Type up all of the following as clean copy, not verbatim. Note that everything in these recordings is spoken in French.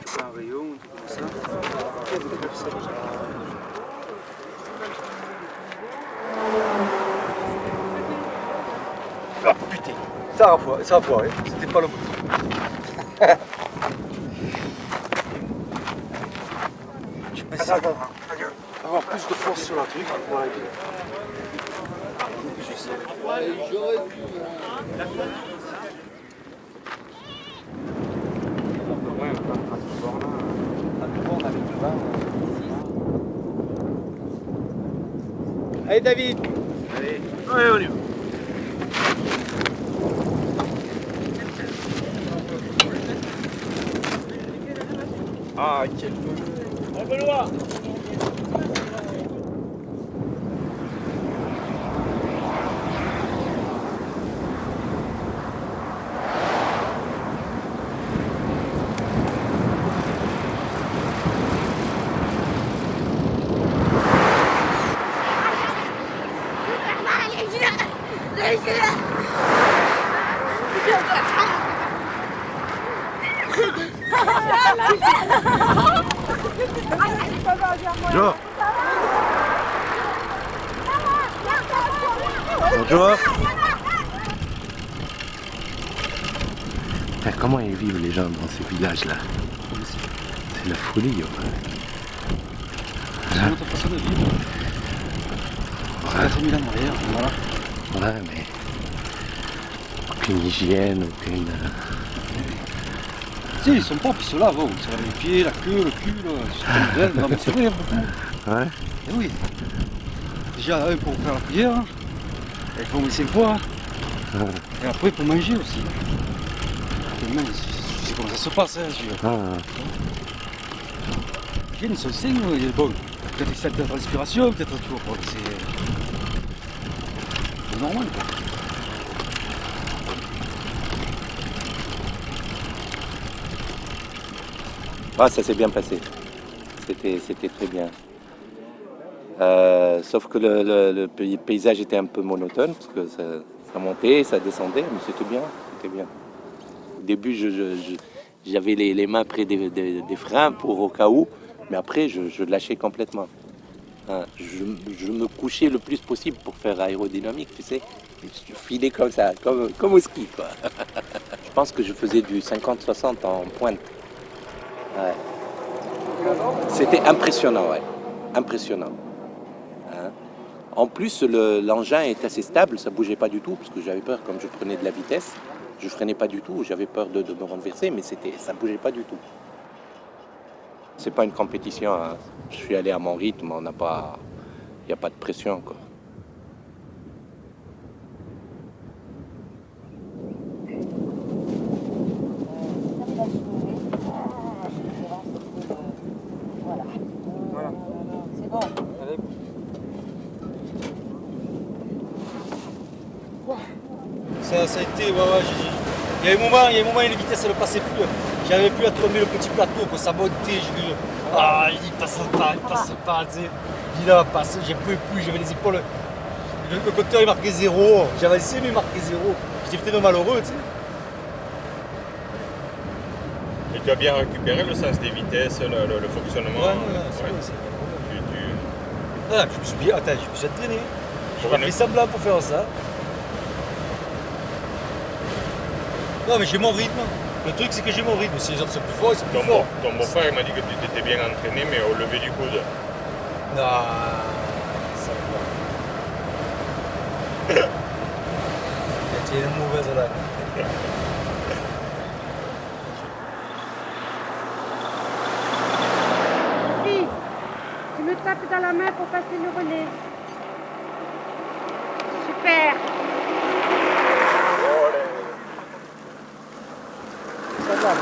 tu fais un rayon, un truc comme ça. Ah putain, ça a foiré, c'était pas le bon. Je pensais avoir plus de force sur la truc. Voilà. J'aurais pu. Allez David. Allez, on y va. Ah quel peu. On peut le voir. Bonjour. Bonjour. Comment ils vivent les gens dans ces villages-là? C'est la folie. C'est notre façon de vivre. C'est 4000 ans en arrière, voilà. Ouais, mais aucune hygiène, aucune... Tu sais, ils sont propres, ils se lavent, ils se lavent les pieds, la queue, le cul, non mais c'est vrai, beaucoup. Ouais. Et oui. Déjà, eux, pour faire la prière, ils font les 5 fois. Et après, pour manger aussi. C'est comment ça se passe, hein, ils sont sains, bon, peut-être ils sentent la transpiration, peut-être tout, c'est normal, quoi. Ah, ça s'est bien passé. C'était très bien. Sauf que le paysage était un peu monotone, parce que ça montait, ça descendait, mais c'était bien. Au début, j'avais les mains près des freins pour au cas où, mais après, je lâchais complètement. Je me couchais le plus possible pour faire aérodynamique, tu sais. Je filais comme ça, comme au ski, quoi. Je pense que je faisais du 50-60 en pointe. Ouais. C'était impressionnant, ouais. Impressionnant. En plus, l'engin est assez stable, ça bougeait pas du tout, parce que j'avais peur, comme je prenais de la vitesse, je freinais pas du tout, j'avais peur de me renverser, mais ça bougeait pas du tout. C'est pas une compétition, hein. Je suis allé à mon rythme, il n'y a pas de pression, quoi. C'est bon. Ça a été, il y a un moment, les vitesses ne passaient plus. J'avais plus à tomber le petit plateau, que ça montait, il passe pas, tu sais. Il a passé, j'ai plus, j'avais les épaules. Le compteur il marquait 0. J'avais essayé mais il marquait 0. J'étais peut-être malheureux, tu sais. Et tu as bien récupéré le sens des vitesses, le fonctionnement. Je me suis entraîné. J'ai pas fait semblant pour faire ça. Non mais j'ai mon rythme. Le truc c'est que j'ai mon rythme. Si les autres sont plus forts, ils sont plus forts. Ton beau-frère m'a dit que tu t'étais bien entraîné, mais au lever du coude. Non, ça va. Tu es une mauvaise là. Si, tu me tapes dans la main pour passer le relais. Super. Ça va.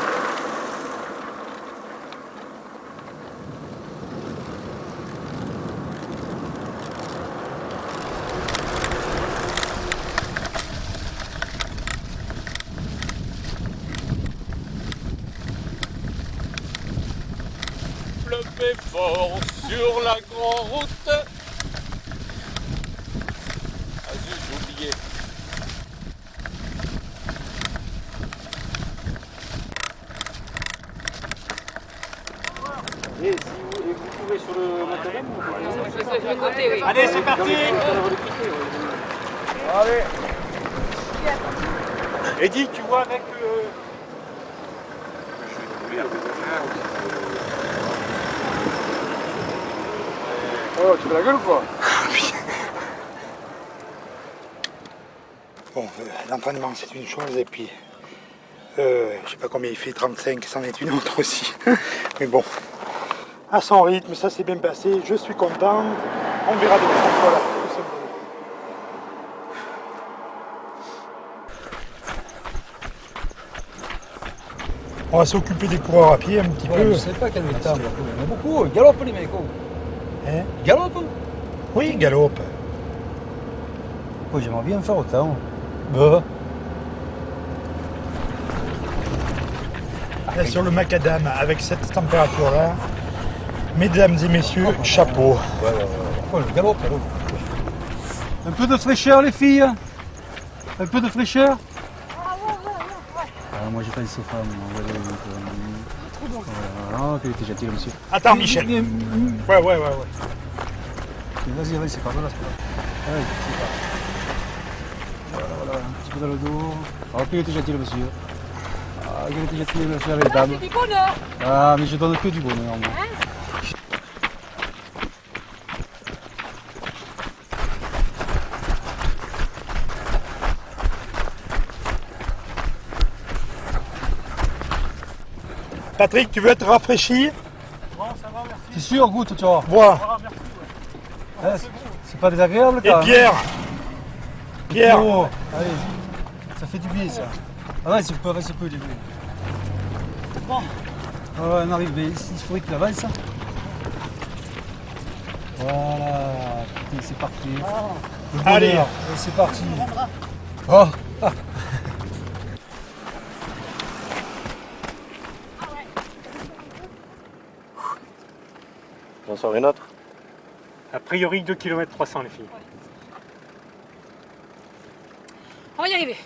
Pleuvait fort sur la grande route. Ah zut, j'ai oublié. Allez, c'est parti. Allez. Eddy, tu vois avec... Oh, tu fais la gueule ou quoi? Bon, l'entraînement c'est une chose et puis je sais pas combien il fait, 35, c'en est une autre aussi. Mais bon, à son rythme, ça s'est bien passé, je suis content, on verra demain. Voilà, tout simplement. On va s'occuper des coureurs à pied un petit peu. Je ne sais pas quel est le temps. Il y en a beaucoup, ils galopent les mecs. Hein? Ils galopent. Oui, galope. J'aimerais bien faire autant. Là, sur le macadam, avec cette température-là, mesdames et messieurs, chapeau. Je galope. Un peu de fraîcheur les filles. Un peu de fraîcheur. Moi j'ai pas laissé faire. Ah, qu'il était gentil le monsieur. Attends, Michel. Ouais. Vas-y, c'est pas mal, c'est pas mal. Allez, c'est pas. Voilà, un petit peu dans le dos. Ah, qu'il était gentil le monsieur. Ah, qu'il était gentil le monsieur avec les dames. C'est du bonheur. Ah, mais je donne que du bonheur, moi. Patrick, tu veux être rafraîchi? C'est sûr, goûte, tu vois. Bois. C'est pas désagréable, Et quand Pierre. Pierre. Oh, allez, ça fait du bien, ça. Ah ouais, c'est peu au début. Bon. Ah ouais, on arrive, mais il faudrait qu'il avance, ça. Voilà, putain, c'est parti. Le bonheur. Allez. C'est parti. Oh. J'en sors une autre. A priori 2 km 300 les filles. On va y arriver.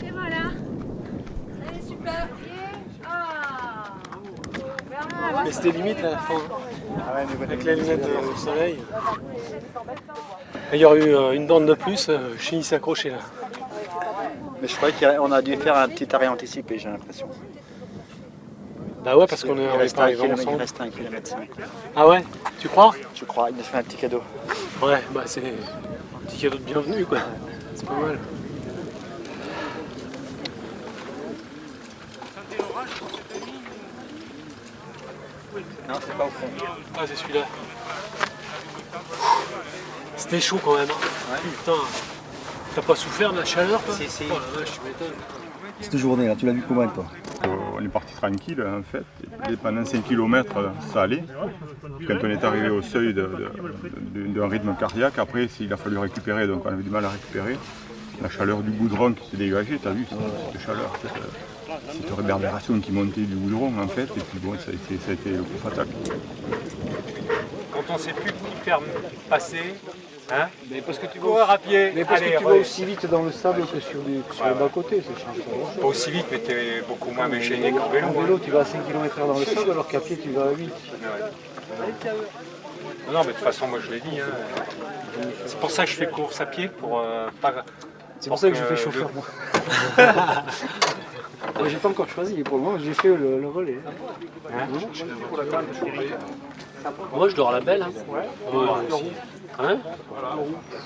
Et voilà. Allez, super. Ah. Mais c'était limite à la fin. Avec la lunette au soleil. Il y aurait eu une bande de plus, Chini s'est accroché là. Mais je croyais qu'on a dû faire un petit arrêt anticipé, j'ai l'impression. Bah ouais, parce qu'on est pas arrivé Il ensemble. reste 1 km 5. Ah ouais, tu crois? Je crois, il nous fait un petit cadeau. Ouais, bah c'est un petit cadeau de bienvenue quoi. C'est pas mal. Non, c'est pas au fond. Ah, c'est celui-là. C'était chaud quand même. Hein. Putain. T'as pas souffert de la chaleur toi? Si. Oh la vache, tu m'étonnes. Cette journée-là, tu l'as vu comment, toi? On est parti tranquille en fait, et pendant 5 km ça allait. Quand on est arrivé au seuil d'un rythme cardiaque, après il a fallu récupérer, donc on avait du mal à récupérer. La chaleur du goudron qui s'est dégagée, tu as vu cette chaleur, cette réverbération qui montait du goudron en fait, et puis bon, ça a été le coup fatal. Quand on ne sait plus qui faire passer, hein, Mais parce que tu courir à pied, Mais parce allez, que tu vas aussi vite dans le sable que sur le bas-côté, ça change pas. pas aussi vite, mais tu es beaucoup moins méchané qu'en vélo. En vélo, tu vas à 5 km/h dans le sable, alors qu'à pied, tu vas à 8. Non, mais de toute façon, moi je l'ai dit. Hein. C'est pour ça que je fais course à pied, pour pas. C'est pour ça que je fais chauffeur, moi. Moi, j'ai pas encore choisi, pour le moment, j'ai fait le relais. Hein. Moi, je dors à la belle. Hein. Aussi. Hein?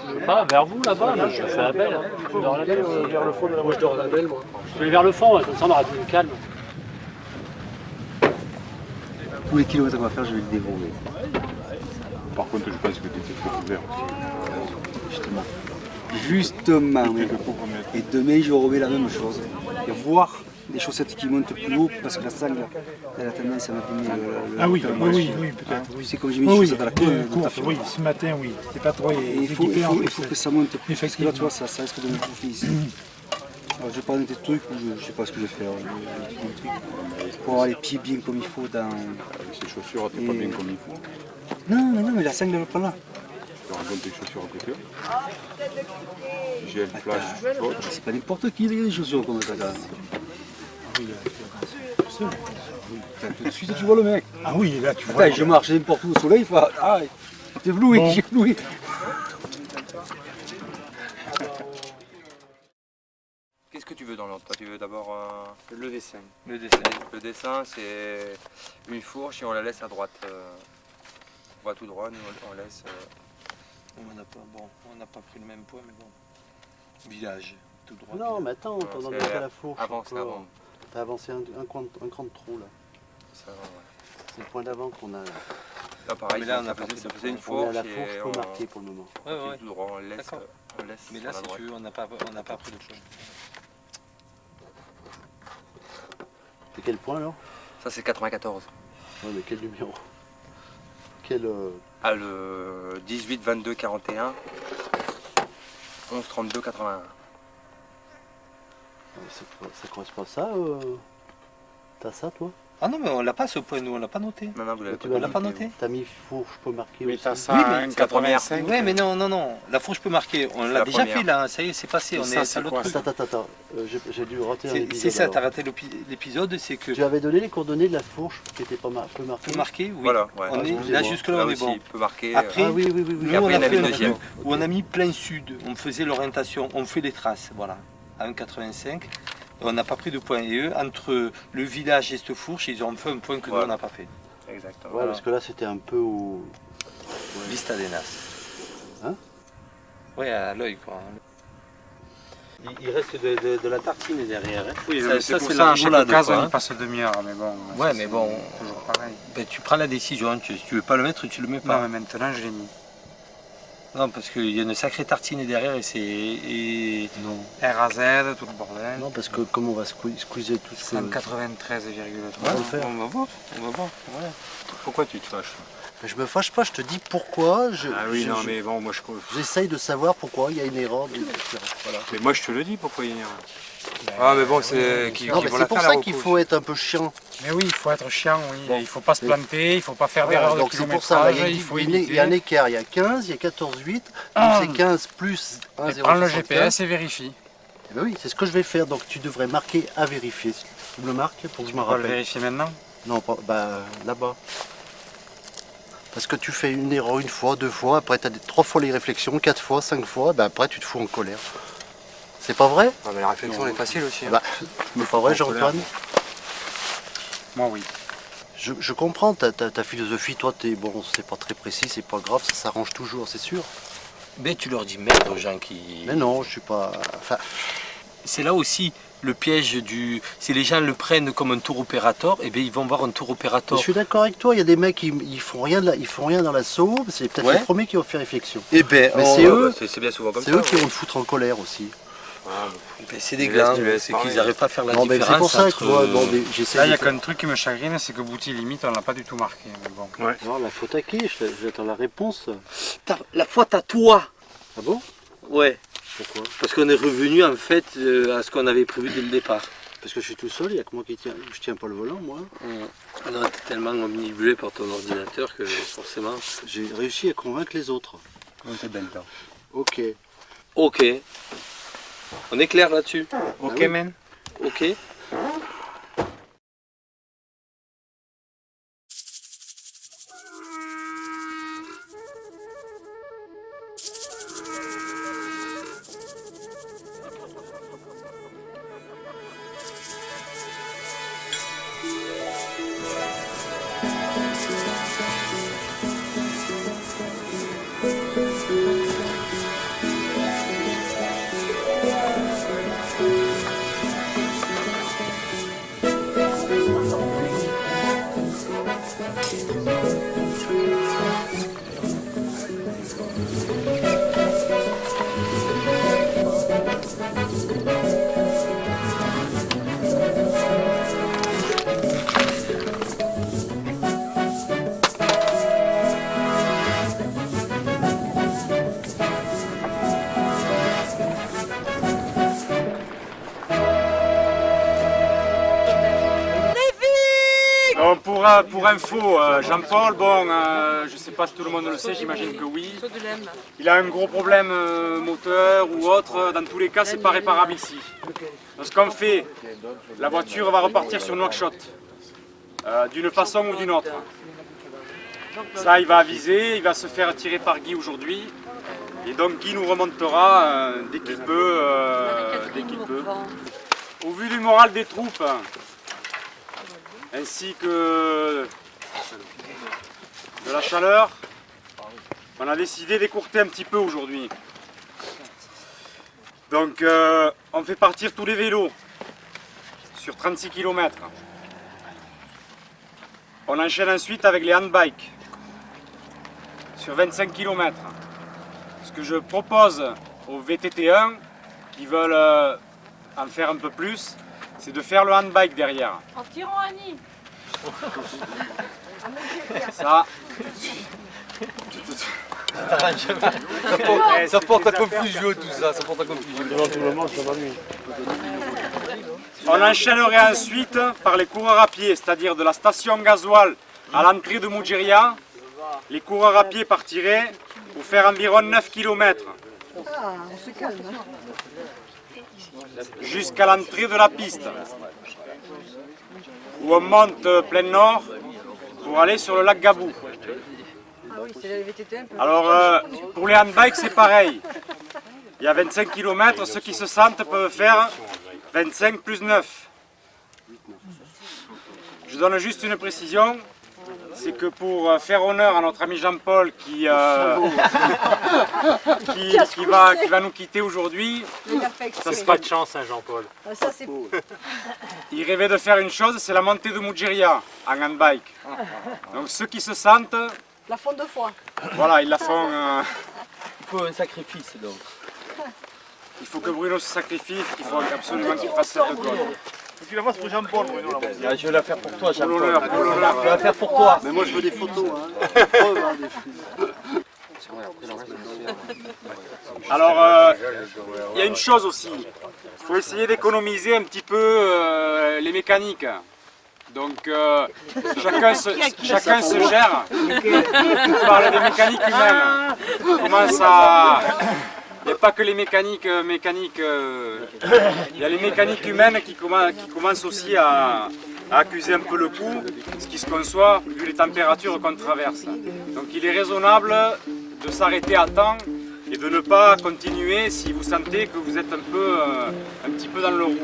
Je sais pas, vers vous là-bas, moi, je fais la belle. Hein. Je dors à la belle, vers le fond de la Moi, je dors à la belle, moi. Je vais vers le fond, comme ça, on aura du calme. Tous les kilomètres qu'on va faire, je vais le dévorer. Par contre, je pense que tu étais trop couvert aussi. Justement. Et demain, je vais remettre la même chose. Et voir des chaussettes qui montent plus haut parce que la sangle elle a tendance à m'abîmer Ah oui, talon. oui, peut-être. Oui. C'est comme j'ai mis des chaussettes à la course. Oui, ce matin, oui. T'es pas trop Il faut que ça monte plus. Parce que là, tu vois, ça risque de me bouffer ici. Alors, je vais prendre des trucs où je sais pas ce que je vais faire. Pour avoir les pieds bien comme il faut dans. Avec ces chaussures, t'es pas bien comme il faut. Non, mais la sangle elle le prend là. Tu rencontres tes chaussures à côté. J'ai le flash. C'est pas n'importe qui les chaussures comme ça. Tout de suite tu vois le mec. Ah oui, là tu vois. Attends, je marche n'importe où au soleil, il fait ah, t'es ébloui, j'ai ébloui. Qu'est-ce que tu veux dans l'ordre? Tu veux d'abord Le dessin. le dessin. Le dessin, c'est une fourche et on la laisse à droite. On va tout droit, nous on laisse. On n'a pas pris le même point, mais bon. Village, tout droit. Non, mais attends, Non, t'en as c'est pas la fourche. avance encore. avant. T'as avancé un cran de trop là. Ça va, ouais. C'est le point d'avant qu'on a là. Là pareil, Mais là, on ça a pas pris faisait, de ça faisait une On est à fourche la et fourche on peu marquée pour le moment. fait tout droit, on laisse D'accord. Mais là, sur la si droite. tu veux, on n'a pas pris de point. C'est quel point alors? Ça c'est 94. Ouais, mais quel numéro? Quel. Ah, le 18 22 41 11 32 81. Ça correspond à ça T'as ça toi? Ah non, mais on l'a pas ce point, nous, on l'a pas noté. Non, vous l'avez Tu On l'a pas noté. T'as mis fourche peu marquée Mais aussi. t'as ça Oui, à mais 1,85. Oui, mais non. La fourche peut marquer. On l'a la déjà première. fait là, ça y est, c'est passé. Et On ça, est c'est à l'autre quoi, truc. Attends, j'ai dû rater un épisode. C'est ça, alors. t'as raté l'épisode, c'est que Tu avais donné les coordonnées de la fourche qui était pas peu marquée. peut marquer, oui. Voilà, ouais. On est, excusez-moi. là, jusque-là, Là on est aussi, bon. il peut marquer. Après, Ah oui. Nous, Et après, on il y en a a fait une un deuxième. truc où on a mis plein sud, on faisait l'orientation, on fait les traces, voilà, à 1,85. On n'a pas pris de point. Et eux, entre le village et cette fourche, ils ont fait un point que nous, Voilà. on n'a pas fait. Exactement. Ouais, parce que là c'était un peu au. Vista des Nas. Hein? Ouais, à l'œil, quoi. Il reste de la tartine derrière. Hein. Oui, Ça, mais ça, c'est pour c'est ça, la à chaque rigolade, occasion, quoi, hein. il passe demi-heure, mais bon. Ouais, ça, mais c'est bon. toujours pareil. Ben, tu prends la décision, si tu veux pas le mettre, tu le mets pas. Non, mais maintenant, je l'ai mis. Non, parce qu'il y a une sacrée tartine derrière et c'est. Non. R à Z, tout le bordel. Non, parce que comme on va squeezer tout ce. 193,3. On va le faire. On va voir. Ouais. Pourquoi tu te fâches? Mais je me fâche pas, je te dis pourquoi. Ah oui, non, mais bon, moi je. J'essaye de savoir pourquoi il y a une erreur. Voilà. Mais moi je te le dis pourquoi il y a une erreur. Ah, mais bon, c'est. Non, mais c'est pour ça qu'il faut être un peu chiant. Mais oui, il faut être chiant, oui. Bon. Il faut pas se planter, il faut pas faire Voilà, d'erreur de donc c'est pour ça, là, kilométrage, il faut éviter. il y a un écart, il y a 15, il y a 14,8, donc c'est 15 plus Et 1,075. prends le GPS et vérifie. Eh ben oui, c'est ce que je vais faire, donc tu devrais marquer à vérifier. Tu me le marques pour que je m'en On va le rappelle. vérifier maintenant. Non, pas, bah là-bas. Parce que tu fais une erreur une fois, deux fois, après tu as 3 fois les réflexions, 4 fois, 5 fois, bah après tu te fous en colère. C'est pas vrai? Ah, mais la réflexion elle est facile aussi. Bah, mais pas vrai, Jean-Antoine? Moi, oui. Je comprends ta philosophie, toi, bon, c'est pas très précis, c'est pas grave, ça s'arrange toujours, c'est sûr. Mais tu leur dis merde aux gens qui. Mais non, je suis pas. Enfin, C'est là aussi le piège du. Si les gens le prennent comme un tour opérateur, eh bien ils vont voir un tour je opérateur. suis d'accord avec toi, il y a des mecs qui ils font rien dans l'assaut, c'est peut-être Ouais. les premiers qui vont faire réflexion. Eh ben, Mais c'est eux, C'est bien souvent comme ça. c'est eux qui ouais. vont te foutre en colère aussi. Ben, c'est des Tu glands, laisses c'est parler. qu'ils n'arrivent pas à faire la Non, mais différence c'est pour ça que entre. tu vois, bon, j'essaie Là, il n'y de a faire- qu'un truc qui me chagrine, c'est que Bouti limite, on l'a pas du tout marqué. Mais bon. Non, la faute à qui? J'attends la réponse. La faute à toi. Ah bon? Ouais. Pourquoi? Parce qu'on est revenu en fait à ce qu'on avait prévu dès le départ. Parce que je suis tout seul, il n'y a que moi qui tiens. Je tiens pas le volant, moi. Non, t'es tellement omnibulé par ton ordinateur que forcément. J'ai réussi à convaincre les autres. Ok. Ok. On est clair là-dessus. Ok, oui. man. Ok. pour info, Jean-Paul, bon, je ne sais pas si tout le monde le sait, j'imagine que oui. Il a un gros problème moteur ou autre, dans tous les cas, c'est pas réparable ici. Donc ce qu'on fait, la voiture va repartir sur Nouakchott, d'une façon ou d'une autre. Ça, il va aviser, il va se faire tirer par Guy aujourd'hui. Et donc Guy nous remontera dès qu'il peut, Au vu du moral des troupes, ainsi que de la chaleur, on a décidé d'écourter un petit peu aujourd'hui. Donc on fait partir tous les vélos sur 36 km. On enchaîne ensuite avec les handbikes sur 25 km. Ce que je propose aux VTT1 qui veulent en faire un peu plus, c'est de faire le handbike derrière. En tirant Annie. Ça. Ça porte à confusion tout ça, ça porte à confusion. On enchaînerait ensuite par les coureurs à pied, c'est-à-dire de la station gasoil à l'entrée de Moudjeria. Les coureurs à pied partiraient pour faire environ 9 km. Ah, on se calme. Jusqu'à l'entrée de la piste, où on monte plein nord pour aller sur le lac Gabou. Ah oui, c'est la VTT un peu. Alors pour les handbikes c'est pareil, il y a 25 km, ceux qui se sentent peuvent faire 25 plus 9. Je donne juste une précision, c'est que pour faire honneur à notre ami Jean-Paul qui va nous quitter aujourd'hui, Ça c'est pas de chance hein, Jean-Paul. Ça c'est il rêvait de faire une chose, c'est la montée de Moudjeria en handbike. Donc ceux qui se sentent, la fond de foi. voilà, ils la font. Il faut un sacrifice donc. Il faut que Bruno se sacrifie, il faut absolument qu'il fasse cette côte. Tu la fasses pour Jean-Paul, Bruno. Je vais la faire pour toi, Pour l'honneur, pour l'honneur. Je vais la faire pour toi. Mais moi je veux des photos. Alors, il y a une chose aussi, il faut essayer d'économiser un petit peu les mécaniques. Donc, chacun se gère. On parle des mécaniques humaines. Comment ça... Il n'y a pas que les mécaniques, il y a les mécaniques humaines qui commencent aussi à accuser un peu le coup, ce qui se conçoit vu les températures qu'on traverse. Donc il est raisonnable de s'arrêter à temps et de ne pas continuer si vous sentez que vous êtes un petit peu dans le rouge.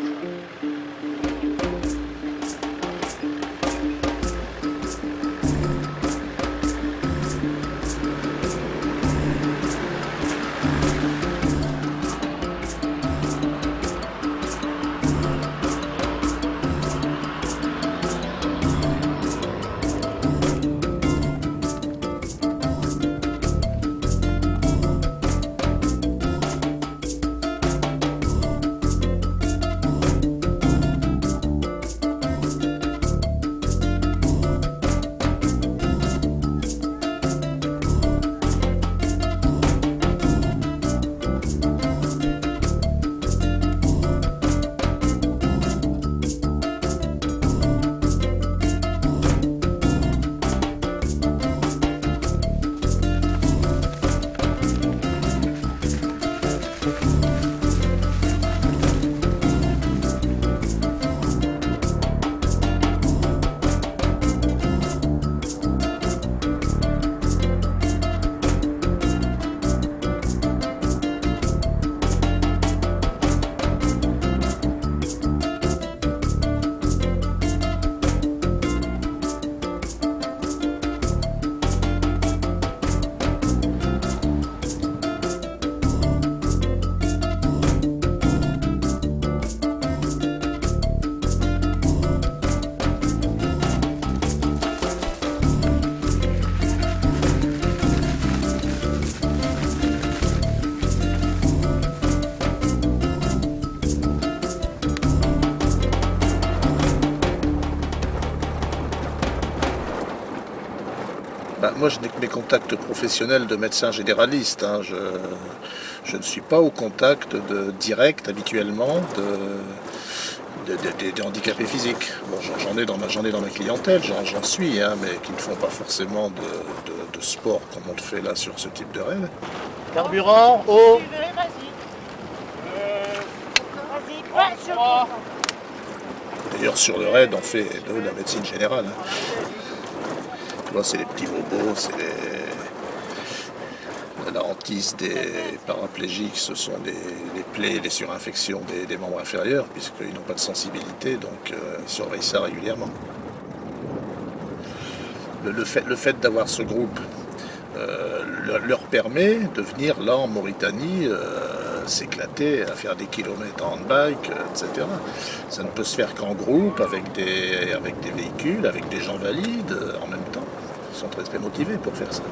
Moi, je n'ai que mes contacts professionnels de médecin généraliste. Hein. Je ne suis pas au contact direct habituellement des handicapés physiques. Bon, j'en ai dans ma clientèle, j'en suis, hein, mais qui ne font pas forcément de sport comme on le fait là sur ce type de raid. Carburant, eau. D'ailleurs, sur le raid, on fait de la médecine générale. Hein. Tu vois, c'est les petits bobos, c'est la hantise des paraplégiques, ce sont les plaies, les surinfections des membres inférieurs, puisqu'ils n'ont pas de sensibilité, donc ils surveillent ça régulièrement. Le fait d'avoir ce groupe leur permet de venir là en Mauritanie s'éclater, à faire des kilomètres en handbike, etc. Ça ne peut se faire qu'en groupe, avec des véhicules, avec des gens valides en même temps. Ils sont très très motivés pour faire ça.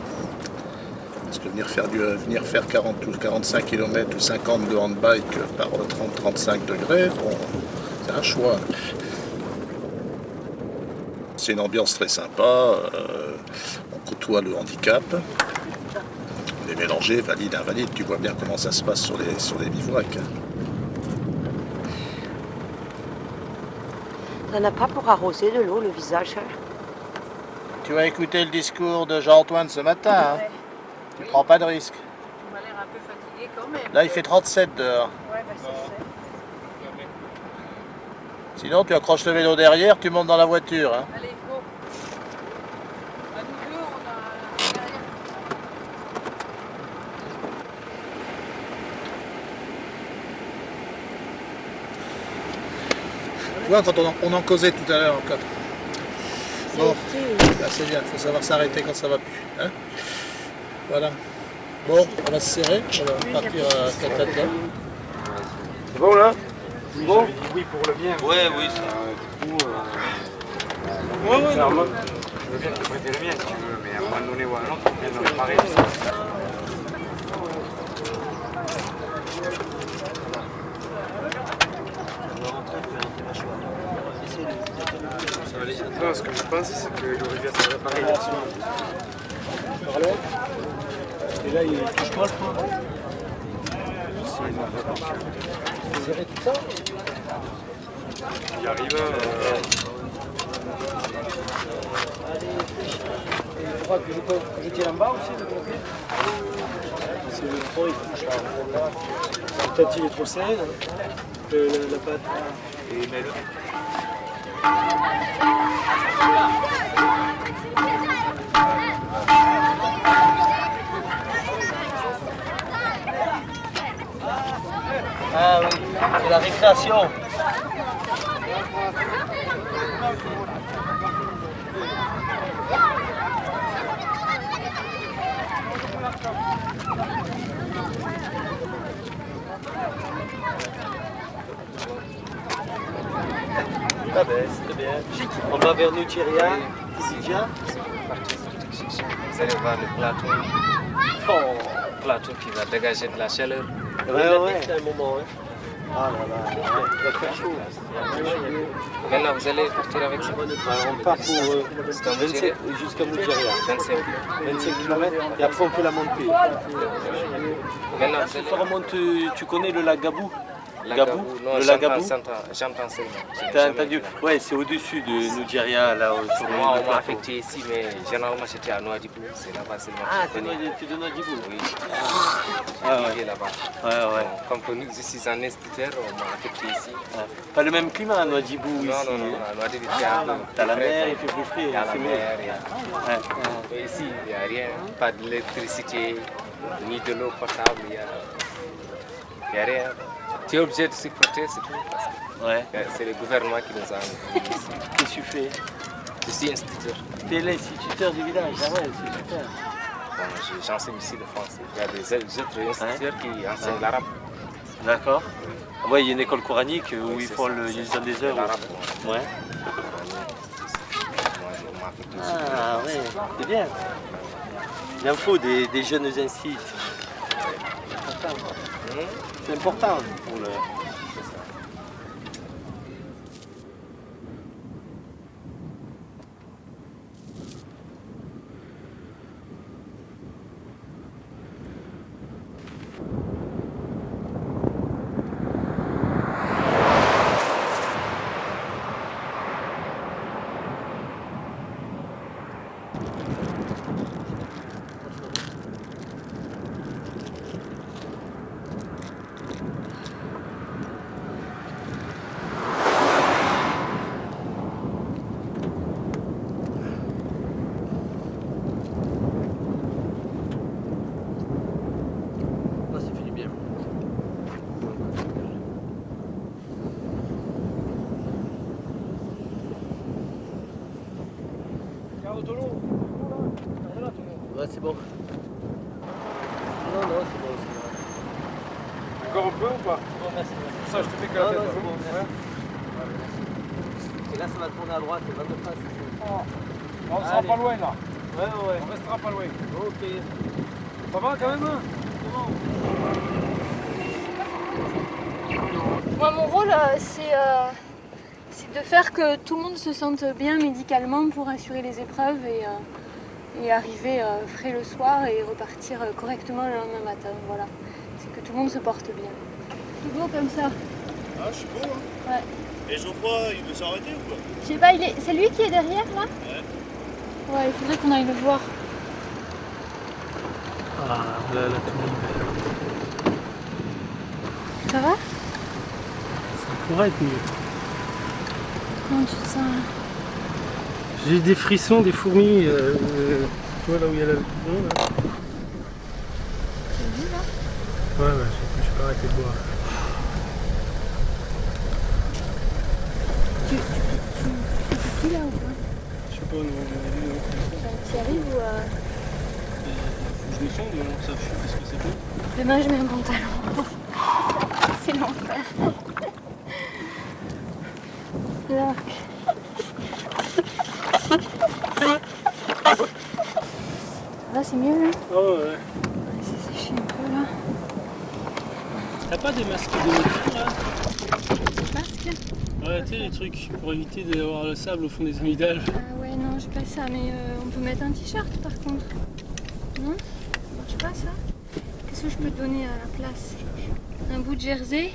Parce que venir faire 40 ou 45 km ou 50 de handbike par 30-35 degrés, bon, c'est un choix. C'est une ambiance très sympa, on côtoie le handicap, on est mélangé, valide, invalide, tu vois bien comment ça se passe sur les bivouacs. Ça n'a pas pour arroser de l'eau le visage. Tu vas écouter le discours de Jean-Antoine ce matin, hein. Ouais. Tu prends pas de risque. Tu m'as l'air un peu fatigué quand même. Là, il fait 37 dehors. Ouais, bah c'est ça. Sinon, tu accroches le vélo derrière, tu montes dans la voiture. Hein. Allez, go. À nous deux, on a derrière. Tu vois, quand on en causait tout à l'heure encore. Bon, là c'est bien, il faut savoir s'arrêter quand ça va plus. Hein, voilà. Bon, on va se serrer, on va partir à Catania. C'est bon là? Oui, bon. Dit oui pour le bien. Ouais, oui, ça. Du coup, je veux bien te prêter le mien si tu veux, mais à un moment donné ou à un autre, on vient de le réparer. Non, ce que je pense, c'est qu'il aurait dû être réparé hier soir. Par là. Et là, il touche pas, je crois. Serrer tout ça. Il arrive. Il faudra que je tire en bas aussi de bloquer. C'est le trop, il touche là. Peut-être il est trop serré, la patte. Et mets-le. Ah oui, c'est la récréation. Ah ben, c'était bien. On va vers Nuchiria, Tisidja. Vous allez voir le plateau. Plateau qui va dégager de la chaleur. Ouais. C'est un moment, hein. Ah là là, il va faire chaud. Maintenant, vous allez partir avec ça. On part pour jusqu'à Nigeria. 25 km et après on fait la montée. Maintenant, ça remonte, tu connais le lac Gabou? Gabou, le lac Gabou. J'entends seulement. T'as entendu? Ouais, c'est au-dessus de Nigeria, là, sur le Moi, on m'a affecté ici, mais généralement j'étais à Nouadhibou. C'est là-bas seulement. Ah, tu es de Nouadhibou? Oui. Ah ouais. Là-bas. Ouais. Comme je suis un instituteur, on m'a affecté ici. Pas le même climat à Nouadhibou ici? Non, à Nouadhibou, il fait un peu. T'as la mer, il fait plus frais. Il y a la mer, mais ici, il n'y a rien. Pas d'électricité, ni de l'eau potable, il n'y a rien. Tu es obligé de supporter, c'est tout. Ouais. C'est le gouvernement qui nous a mis ici. Qu'est-ce que tu fais? Je suis instituteur. Tu es l'instituteur du village, ah ouais, c'est super. Bon, j'enseigne ici le français. Il y a des autres instituteurs qui enseignent l'arabe. D'accord. Ouais, il y a une école coranique où ils font ils ont des heures. Ouais. Ah ouais, c'est bien. Il en faut des jeunes instituts. C'est important pour le... Ouais, c'est bon. Non, non, c'est bon. Encore un peu ou pas? Bon, merci. Ça, je te fais que la tête. Non, c'est bon, merci. Et là, ça va tourner à droite, va de face. On sera pas loin là. Ouais. On restera pas loin. Ok. Ça va quand même, hein? Moi, mon rôle, c'est de faire que tout le monde se sente bien médicalement pour assurer les épreuves et arriver frais le soir et repartir correctement le lendemain matin. Voilà. C'est que tout le monde se porte bien. Tout beau comme ça. Ah, je suis beau, hein? Ouais. Et Geoffroy, il veut s'arrêter ou quoi? Je sais pas, c'est lui qui est derrière là? Ouais. Ouais, il faudrait qu'on aille le voir. Ah, là, tout le monde. Ça va? Ça pourrait être mieux. Comment tu te sens là? J'ai des frissons, des fourmis. Tu vois là où il y a la bidon là? T'as vu là? Ouais, je peux arrêter de boire. Tu fais qui là ou pas? Je sais pas, non. Tu y arrives ou Faut que je me sonde, alors ça fuit parce que c'est bon. Demain je mets un pantalon. C'est l'enfer. Là. Là c'est mieux là? Oh ouais. C'est séché un peu là. T'as pas des masques de motif là? Masque? Ouais, tu sais les trucs pour éviter d'avoir le sable au fond des amygdales. Ah ouais non j'ai pas ça mais on peut mettre un t-shirt par contre. Non? Ça marche pas ça? Qu'est-ce que je peux te donner à la place? Un bout de jersey?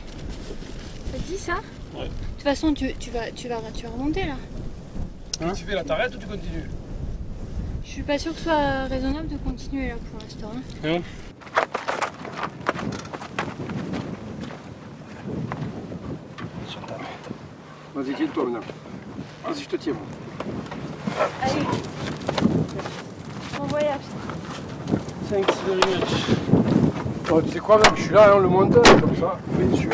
Ça te dit ça? Ouais. De toute façon tu vas remonter là. Hein? Tu fais là, t'arrêtes ou tu continues? Je suis pas sûre que ce soit raisonnable de continuer là pour l'instant. Hein. Hein? Vas-y, tiens-toi maintenant. Vas-y, je te tiens moi. Allez. Bon voyage. Thanks very much. Oh, tu sais quoi, mec, je suis là, hein, le monteur, comme ça. Bien sûr.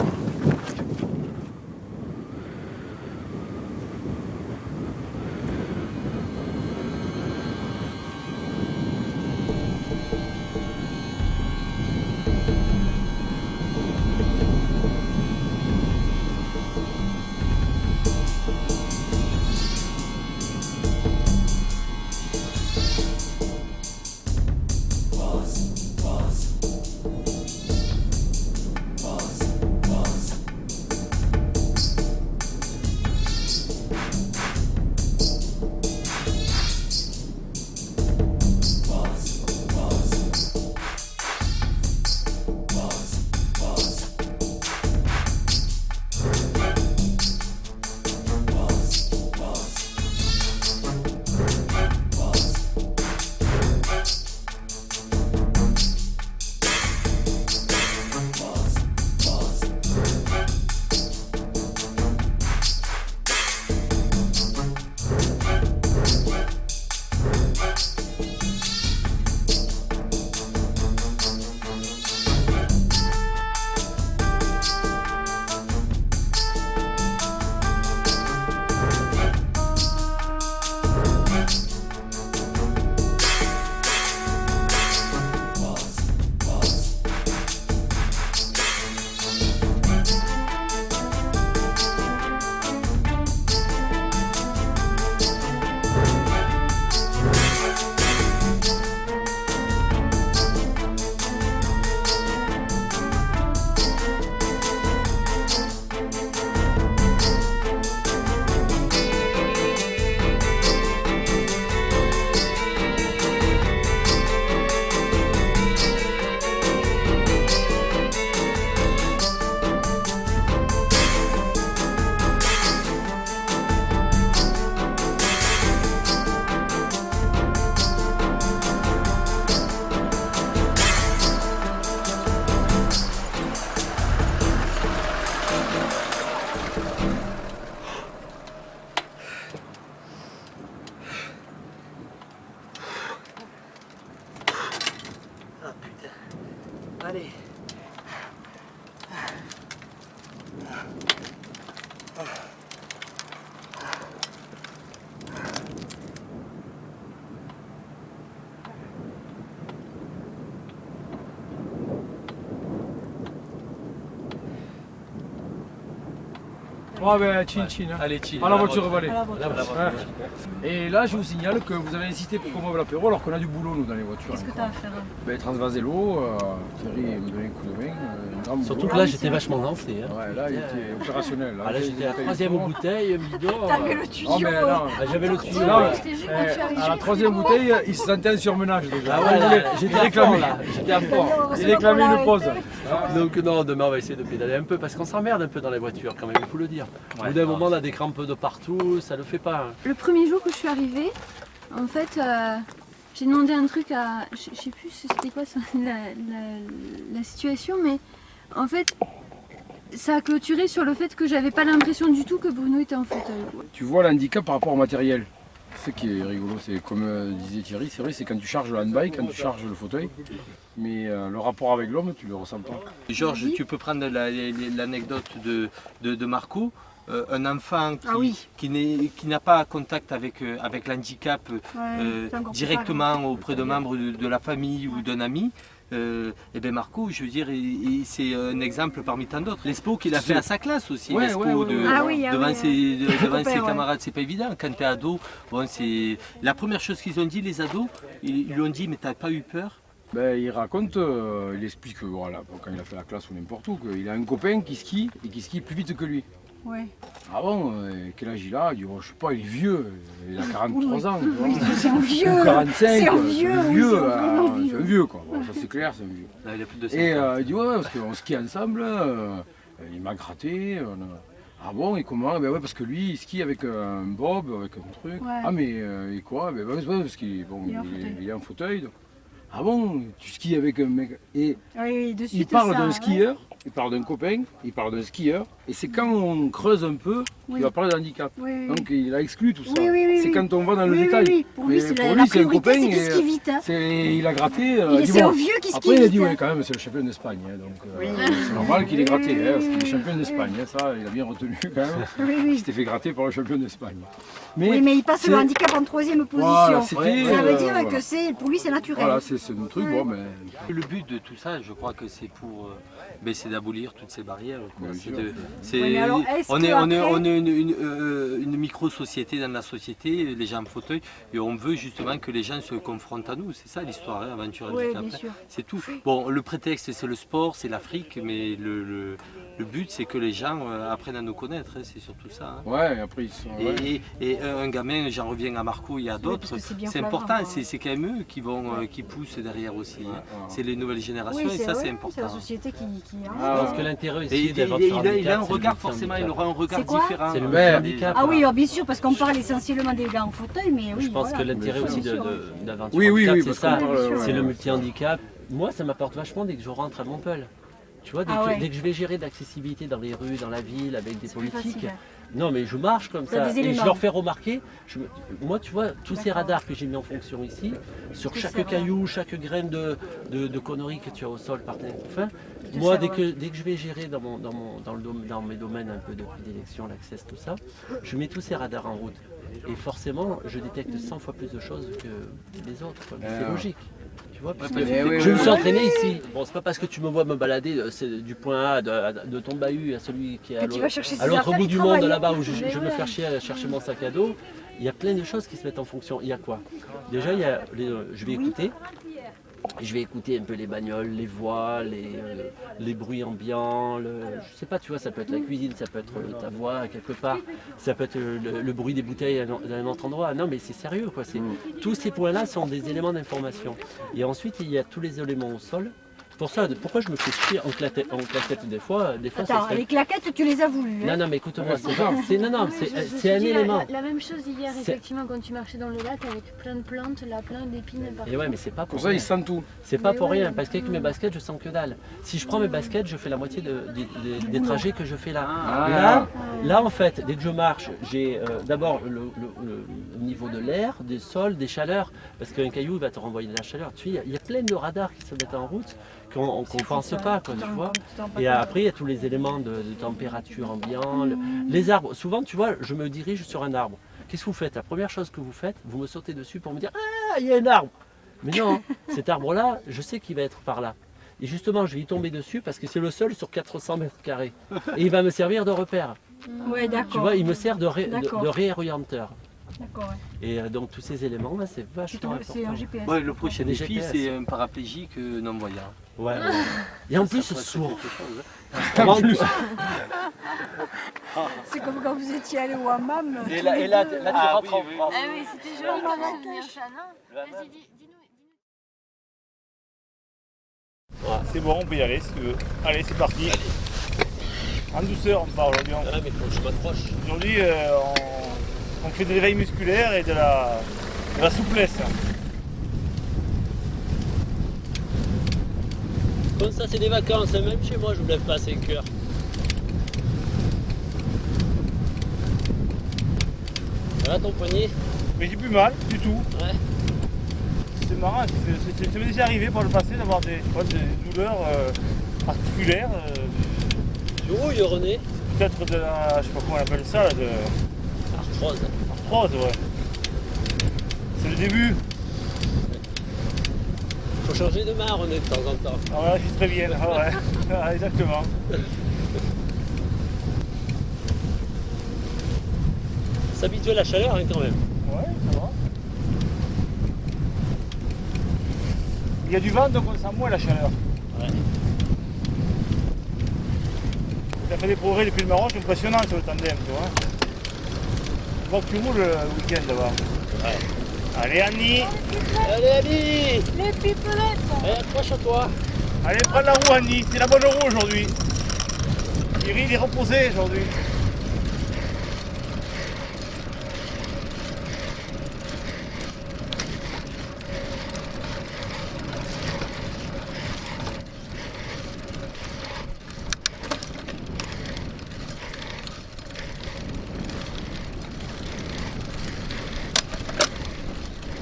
Boss. Ouais, ben, chin. Hein. Allez, chin. À la voiture, Valais. À la voiture. Et là, je vous signale que vous avez insisté pour qu'on meuble l'apéro alors qu'on a du boulot, nous, dans les voitures. Qu'est-ce que t'as à faire? Ben, Transvasélo, Thierry me donnait un coup de main. Surtout que là, j'étais vachement lancé. Hein. Ouais, là, il était opérationnel. Là, j'étais à la 3e bouteille, bidon. T'avais le tuyau. Non, mais non. J'avais le tuyau. À la 3e bouteille, il se sentait un surmenage déjà. Ah ouais, j'étais à fond là. J'étais à fond. Il réclamait une pause. Donc non, demain on va essayer de pédaler un peu parce qu'on s'emmerde un peu dans les voitures quand même, il faut le dire. Au bout d'un moment on a des crampes de partout, ça le fait pas. Hein. Le premier jour que je suis arrivée, en fait, j'ai demandé un truc à... Je sais plus c'était quoi la situation, mais en fait, ça a clôturé sur le fait que j'avais pas l'impression du tout que Bruno était en fauteuil. Tu vois l'handicap par rapport au matériel. Ce qui est rigolo, c'est comme disait Thierry, c'est vrai, c'est quand tu charges le handbike, quand tu charges le fauteuil, mais le rapport avec l'homme, tu le ressens pas. Georges, tu peux prendre l'anecdote de Marco, un enfant qui n'a pas contact avec l'handicap directement auprès de membres de la famille ou d'un ami. Et bien Marco, je veux dire, c'est un exemple parmi tant d'autres. L'expo qu'il a fait à sa classe aussi, devant ses camarades, c'est pas évident. Quand tu es ado, bon, c'est la première chose qu'ils ont dit, les ados, ils lui ont dit mais t'as pas eu peur? Ben, il raconte, il explique voilà, quand il a fait la classe ou n'importe où, qu'il a un copain qui skie et qui skie plus vite que lui. Ouais. Ah bon, quel âge il a? Il dit, oh, je sais pas, il est vieux, il a 43 ans. C'est un vieux. Ou 45, c'est un vieux. C'est un vieux, quoi. Bon, ça c'est clair, c'est un vieux. Là, il a plus de 5 et ans. il dit, ouais, parce qu'on skie ensemble, il m'a gratté. Ah bon, et comment? Ben ouais, parce que lui, il skie avec un bob, avec un truc. Ouais. Ah mais, et quoi? Ben ouais, parce qu'il est en fauteuil. Donc. Ah bon, tu skis avec un mec. Et il parle d'un skieur. Il parle d'un copain, il parle d'un skieur, et c'est quand on creuse un peu qu'il va parler d'handicap. Donc il a exclu tout ça. C'est quand on va dans le détail. Pour lui, c'est un copain, et il a gratté. C'est un vieux qui skie. Après il a dit, ouais, quand même, c'est le champion d'Espagne. Donc c'est normal qu'il ait gratté, parce qu'il est champion d'Espagne. Ça, il a bien retenu quand même. Il s'était fait gratter par le champion d'Espagne. Oui, mais il passe le handicap en 3e position. Voilà, ça veut dire que pour lui, c'est naturel. Voilà, c'est un truc, bon, mais... Le but de tout ça, je crois que c'est pour... c'est d'abolir toutes ces barrières. On est une micro-société dans la société, les gens en fauteuil, et on veut justement que les gens se confrontent à nous. C'est ça l'histoire, hein, Aventure Handicap. C'est tout. Bon, le prétexte, c'est le sport, c'est l'Afrique, mais le but, c'est que les gens apprennent à nous connaître, hein, c'est surtout ça. Hein. Ouais, après ils sont... Et un gamin, j'en reviens à Marco, il y a d'autres, c'est important, c'est quand même eux qui poussent derrière aussi. Hein. C'est les nouvelles générations, et ça, c'est important. C'est la société qui... Parce que l'intérêt aussi il a un regard, forcément, il aura un regard différent. C'est le multi-handicap. Ah oui, alors bien sûr, parce qu'on parle essentiellement des gars en fauteuil, mais oui. Je pense que l'intérêt aussi d'Aventure Handicap, c'est ça, c'est le multi-handicap. Moi, ça m'apporte vachement dès que je rentre à Montpellier. Tu vois, dès que je vais gérer l'accessibilité dans les rues, dans la ville, avec des politiques, non mais je marche comme ça et je leur fais remarquer, moi tu vois, tous ces radars que j'ai mis en fonction ici, sur chaque caillou, chaque graine de conneries que tu as au sol par tes enfin, moi dès que je vais gérer dans mes domaines un peu de prédilection, l'accès, tout ça, je mets tous ces radars en route. Et forcément, je détecte 100 fois plus de choses que les autres, c'est logique. Tu vois, parce que je me suis entraîné ici. Bon, c'est pas parce que tu me vois me balader du point A de ton bahut à celui qui est à l'autre bout du monde là-bas où je me fais chier à chercher mon sac à dos. Il y a plein de choses qui se mettent en fonction. Il y a quoi? Déjà, je vais écouter. Je vais écouter un peu les bagnoles, les voix, les bruits ambiants, je sais pas, tu vois, ça peut être la cuisine, ça peut être ta voix quelque part, ça peut être le bruit des bouteilles dans un autre endroit. Non mais c'est sérieux quoi, tous ces points-là sont des éléments d'information. Et ensuite il y a tous les éléments au sol. Pour ça, pourquoi je me fais chier en claquette des fois Attends, les claquettes, tu les as voulues. Non, mais écoute-moi, c'est un élément. La même chose hier, effectivement, quand tu marchais dans le lac avec plein de plantes, plein d'épines. Et ouais, mais c'est pas pour ça, ils sentent tout. C'est pas pour rien, parce qu'avec mes baskets, je sens que dalle. Si je prends mes baskets, je fais la moitié des trajets que je fais là. Là, en fait, dès que je marche, j'ai d'abord le niveau de l'air, des sols, des chaleurs, parce qu'un caillou va te renvoyer de la chaleur. Tu vois, il y a plein de radars qui se mettent en route qu'on ne pense pas, quoi, tu vois. Et après, il y a tous les éléments de température ambiante. Les arbres, souvent, tu vois, je me dirige sur un arbre. Qu'est-ce que vous faites? La première chose que vous faites, vous me sautez dessus pour me dire « Ah, il y a un arbre !» Mais non, cet arbre-là, je sais qu'il va être par là. Et justement, je vais y tomber dessus parce que c'est le seul sur 400 mètres carrés. Et il va me servir de repère. Ouais, d'accord. Tu vois, il me sert de D'accord. réorienteur. D'accord, ouais. Et donc tous ces éléments là, c'est vachement important. C'est un GPS. Ouais, le prochain C'est des défi, GPS. c'est un paraplégique non-voyant. Ouais. Et en plus sourd. En plus. C'est comme quand vous étiez allé au hammam. Et là, tu rentres en France. Ah oui, c'était joli comme souvenir, ça, non? Vas-y, dis-nous. C'est bon, on peut y aller si tu veux. Allez, c'est parti. En douceur, on part aujourd'hui. Ah mais faut que je m'accroche. Aujourd'hui, on fait de l'éveil musculaire et de la souplesse. Comme ça, c'est des vacances, hein. Même chez moi, je me lève pas à 5 heures. Voilà ton poignet. Mais j'ai plus mal, du tout. Ouais. C'est marrant, ça m'est déjà arrivé par le passé d'avoir des douleurs articulaires. Tu rouilles, René? Peut-être de la, je sais pas comment on appelle ça, là, de... Arthrose. Arthrose, ouais. C'est le début. Faut changer de main, René, de temps en temps. Ah ouais, je suis très bien, ah ouais. Ah, exactement. S'habituer à la chaleur, hein, quand même. Ouais, ça va. Il y a du vent, donc on sent moins la chaleur. Ouais. Tu as fait des progrès depuis le Maroc impressionnants sur le tandem, tu vois. Je vois que tu roules le week-end là-bas. Ouais. Allez, Annie. Allez, Annie. Les pipelettes. Allez, accroche-toi. Allez, prends la roue, Annie. C'est la bonne roue aujourd'hui. Thierry, il est reposé aujourd'hui.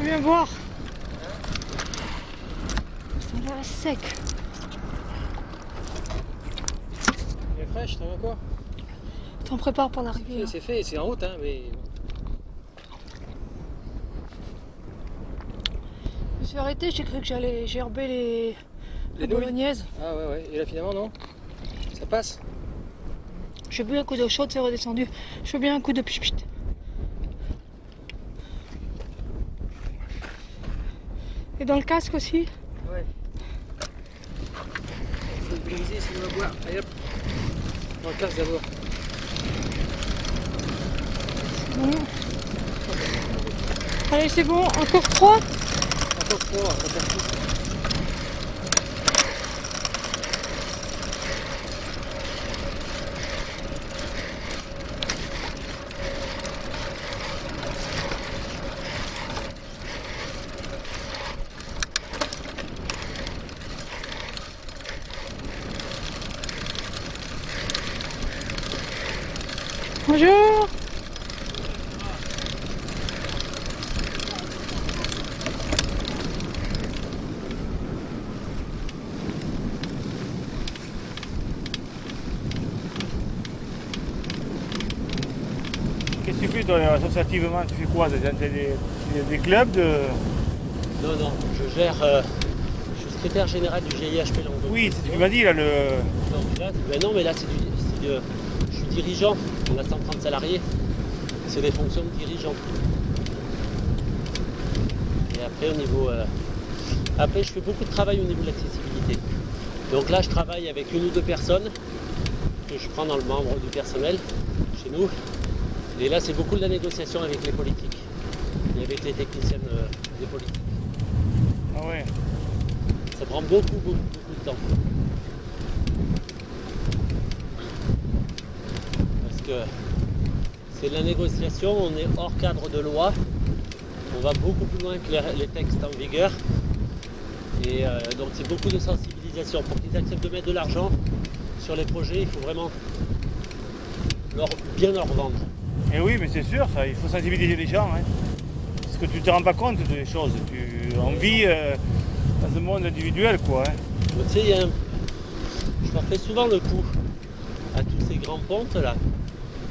Viens voir. Ça va sec. Elle est fraîche, t'en vois quoi? T'en prépares pour l'arrivée. C'est fait, c'est en route, hein, mais... Je me suis arrêtée, j'ai cru que j'allais gerber les nouilles bolognaises. Ah ouais, et là finalement non? Ça passe? J'ai bu un coup d'eau chaude, c'est redescendu. Je veux bien un coup de pchit. Et dans le casque aussi? Ouais. Faut le briser si on va boire. Allez hop. Dans le casque d'abord. Bon. Allez, c'est bon. Encore 3? Encore 3, on va faire tout. Bonjour. Qu'est-ce que tu fais toi associativement? Tu fais quoi? Des clubs de... Non, non, je gère... je suis secrétaire général du GIHP Languedoc. Oui, c'est ce que tu m'as dit là, le... Non, là, ben non, mais là, je suis dirigeant. On a 130 salariés. C'est des fonctions de dirigeant. Et après, au niveau... Après, je fais beaucoup de travail au niveau de l'accessibilité. Donc là, je travaille avec une ou deux personnes que je prends dans le membre du personnel chez nous. Et là, c'est beaucoup de la négociation avec les politiques et avec les techniciennes des politiques. Ah ouais. Ça prend beaucoup de temps. Parce que c'est de la négociation, on est hors cadre de loi. On va beaucoup plus loin que les textes en vigueur. Et donc c'est beaucoup de sensibilisation. Pour qu'ils acceptent de mettre de l'argent sur les projets, il faut vraiment bien leur vendre. Et oui, mais c'est sûr, ça, il faut sensibiliser les gens. Hein. Parce que tu ne te rends pas compte des choses. On vit dans un monde individuel, quoi. Hein. Tu sais, je leur fais souvent le coup à tous ces grands pontes là,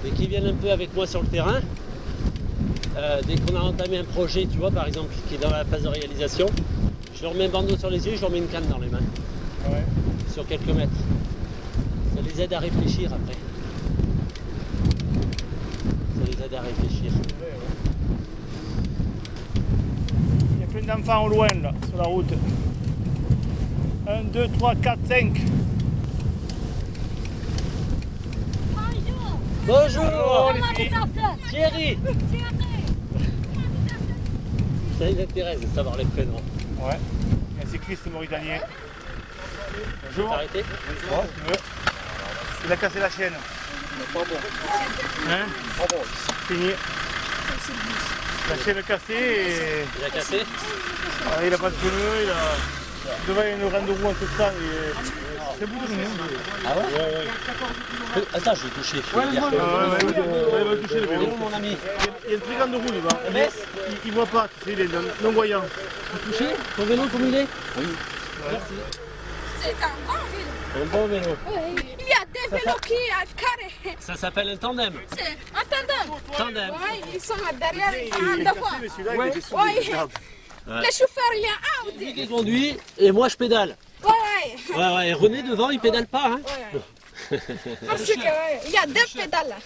et qui viennent un peu avec moi sur le terrain. Dès qu'on a entamé un projet, tu vois, par exemple, qui est dans la phase de réalisation, je leur mets un bandeau sur les yeux, je leur mets une canne dans les mains. Ouais. Sur quelques mètres. Ça les aide à réfléchir après. nous aide à réfléchir. Il y a plein d'enfants au loin là, sur la route. 1, 2, 3, 4, 5. Bonjour les filles. Thierry. Ça m'intéresse de savoir les prénoms. Ouais, il y a un cycliste mauritanien. Bonjour. Arrêtez. Bonjour, si tu veux. Il a cassé la chaîne. Pas bon. Hein? Pas bon. Fini. La chaîne cassée et... Il a cassé? Ah, il a pas de pneus, il a... Devant il y a une rame de roue en tout ça et... C'est bout de nous. Ah ouais? Attends, je vais toucher. Ouais, il va toucher le vélo. Mon ami. Il y a une très grande roue là-bas. Il voit pas, tu sais, il est non-voyant. Tu touché ton vélo comme il est? Oui. Merci. C'est un bon vélo. Un bon vélo. Il y a des vélos qui sont carrés. Ça s'appelle un tandem. C'est un tandem. Tandem. Oui, ils sont derrière un devant. Ouais. Le chauffeur, il est out. Lui qui conduit et moi je pédale. Ouais, et René devant il pédale pas. Hein. Parce qu'il y a deux pédales.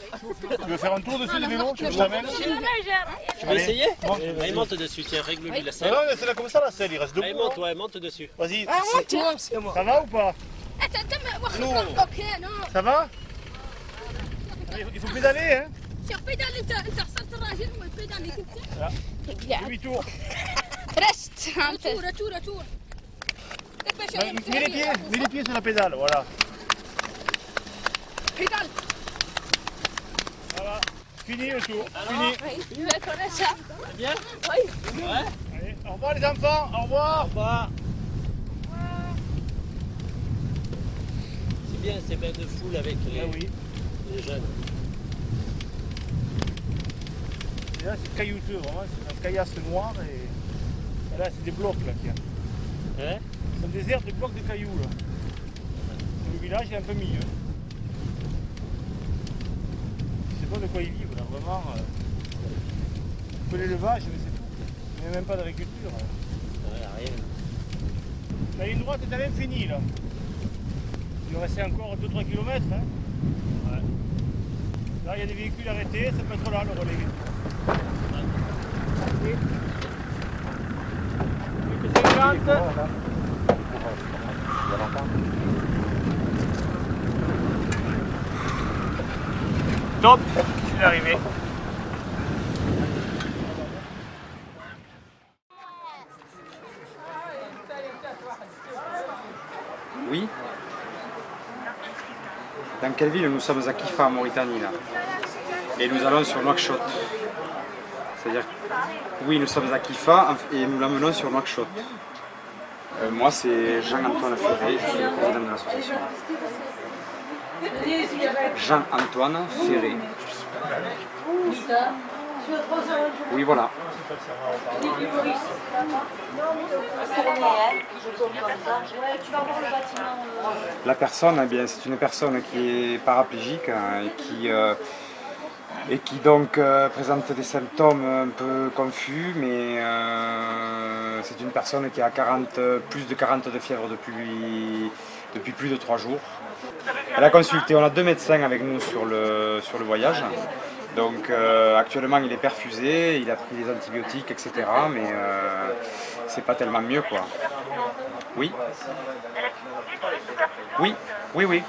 Tu veux faire un tour dessus du vélo? Je t'amène. Tu veux essayer? Allez, monte dessus, tiens, règle-lui la selle. Non, laissez-la comme ça la selle, il reste debout. Allez, monte dessus. Vas-y. C'est moi. Ça va ou pas? Ok, non. Ça va? Il faut pédaler, hein? Si on pédale, tu ressortes راجل وبيدال كنت. Demi-tour. Reste. Retour. Mets les pieds sur la pédale, voilà. Pédale. Voilà. Fini le tour. Fini. Tu veux connaître ça? C'est bien? Oui. Ouais. Allez, au revoir les enfants, au revoir. Au revoir. C'est bien ces bains de foule avec les jeunes. Et là c'est caillouteux, vraiment, c'est un caillasse noir et là c'est des blocs là qu'il y a. Hein? C'est un désert de blocs de cailloux là. Le village est un peu milieu. Je sais pas de quoi ils vivent là, vraiment. Un peu l'élevage, mais c'est tout. Il n'y a même pas d'agriculture. Ouais, rien. La ligne droite est même finie là. Il nous restait encore 2-3 km. Hein. Ouais. Là il y a des véhicules arrêtés, ça peut être là le relais. Top, il est arrivé. Oui. Dans quelle ville? Nous sommes à Kifa en Mauritanie là. Et nous allons sur Nouakchott. C'est-à-dire, oui, nous sommes à Kifa et nous l'amenons sur Nouakchott. Moi, c'est Jean-Antoine Ferré, je suis le président de l'association. Jean-Antoine Ferré. Oui, voilà. La personne, eh bien, c'est une personne qui est paraplégique hein, et qui donc présente des symptômes un peu confus, mais c'est une personne qui a plus de 40 de fièvre depuis plus de 3 jours. Elle a consulté, on a 2 médecins avec nous sur le voyage. Donc actuellement il est perfusé, il a pris des antibiotiques, etc. Mais c'est pas tellement mieux quoi. Oui. Oui, oui, oui.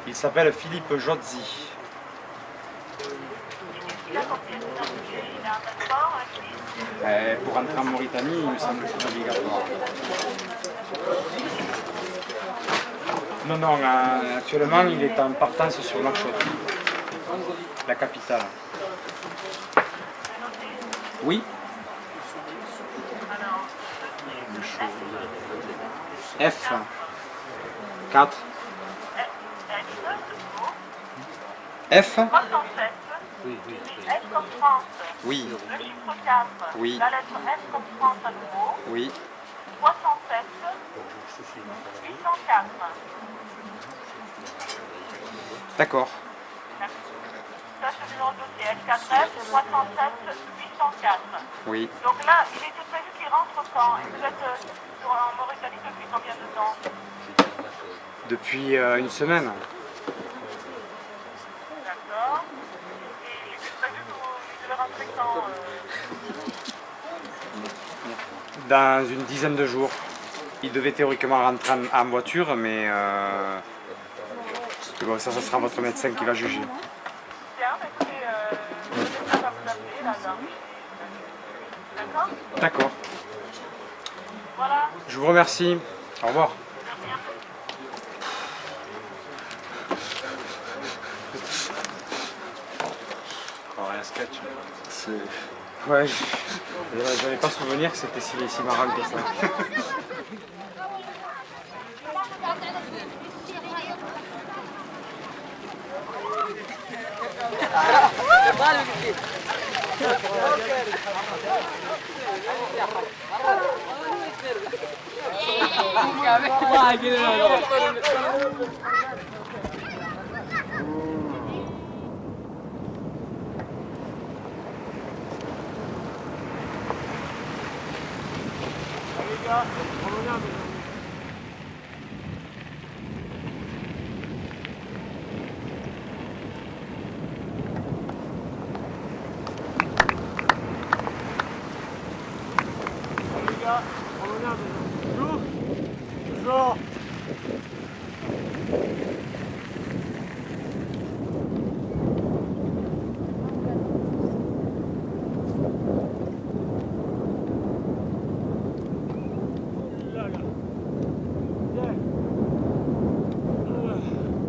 Il s'appelle Philippe Jodzi. Pour entrer en Mauritanie, il me semble que c'est obligatoire. Non, non, actuellement il est en partance sur Nouakchott, la capitale. Oui. F 4 F Oui. S comme France. Oui. Le chiffre 4. Oui. La lettre S comme France à nouveau. Oui. 67. 804. D'accord. Ça, c'est le numéro de dossier L4F 67 804. Oui. Donc là, il était prévu qu'il rentre quand? Et vous êtes en Mauritanie depuis combien de temps? Depuis une semaine. Dans une dizaine de jours. Il devait théoriquement rentrer en voiture, mais bon, ça sera votre médecin qui va juger. D'accord. Je vous remercie. Au revoir. Un sketch. Ouais, j'avais pas souvenir que c'était si marrant que ça. Bonjour.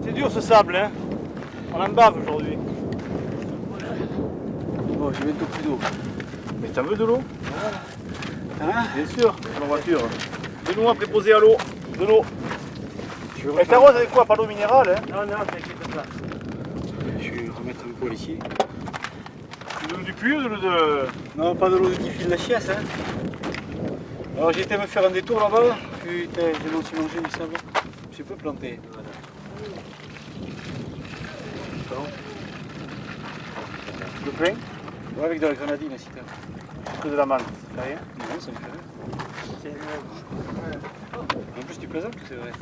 C'est dur ce sable, hein. On en bave aujourd'hui. Bon, j'ai bientôt plus d'eau. Mais t'en veux de l'eau? Hein? Bien sûr, dans la voiture. De-nous préposé à l'eau. De l'eau. Et t'arroses avec quoi? Pas d'eau minérale, hein? Non, non, t'inquiète pas. Je vais remettre un peu ici. De l'eau du puits ou de l'eau de... Non, pas de l'eau qui file la chiasse, hein. Alors j'ai été me faire un détour là-bas. Putain, j'ai aussi mangé du sable. J'ai peu planté. Voilà. Le plein? Ouais, avec de la grenadine, si t'as. Que de la menthe, ça fait rien? Non, ça me fait rien. En plus, tu plaisantes, c'est vrai.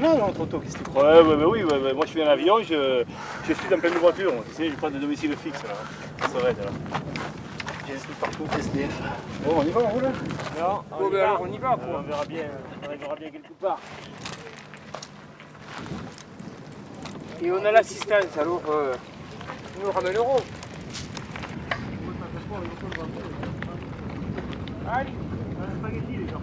Non, non, trop tôt, qu'est-ce que tu crois? Oui, moi je suis en avion, je suis en pleine voiture, tu sais, j'ai pas de domicile fixe là. Ça va être là. J'ai des partout, SDF. Bon, on y va, on roule? Non, on y va, quoi. On verra bien quelque part. Et on a l'assistance, alors on nous ramène l'euro. Allez, un spaghetti les gens.